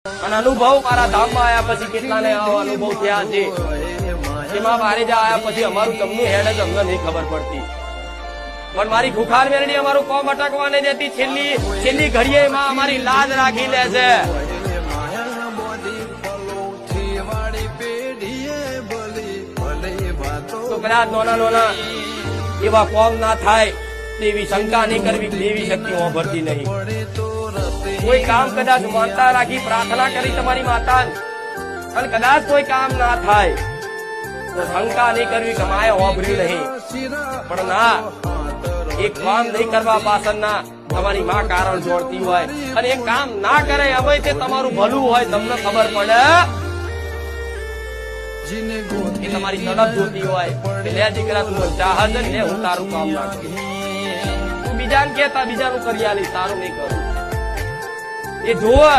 અને અનુભવ મારા ધામમાં આયા પછી કેટલાને આવો અનુભવ થયા છે એમાં મારે જ્યાં આયા પછી અમારું તમને હેડ જ અમને નહીં ખબર પડતી, પણ મારી ખુખાર મેરડી અમારું કોમ અટકવા નહીં દેતી. છેલ્લી ઘડીએ એમાં અમારી લાજ રાખી લે છે. તો કદાચ નાના એવા કોમ ના થાય તેવી શંકા નહીં કરવી, દેવી શક્તિ ભરતી નહીં. કોઈ કામ કદાચ માનતા રાખી પ્રાર્થના કરી તમારી માતા અને કદાચ કોઈ કામ ના થાય તો શંકા નહીં કરવી કે માએ વાપર્યું નહીં. પણ ના, એક કામ નહીં કરવા પાછળના તમારી માં કારણ જોડતી હોય અને એ કામ ના કરે હવે તે તમારું ભલું હોય, તમને ખબર પડે એ તમારી તડપ જોતી હોય કે લે દીકરા તું ચાહત ને હું તારું કામ ના કરું, તું બીજાને કેતા બીજાનું કરી આલી, તારું નહીં કરું. એ જોવે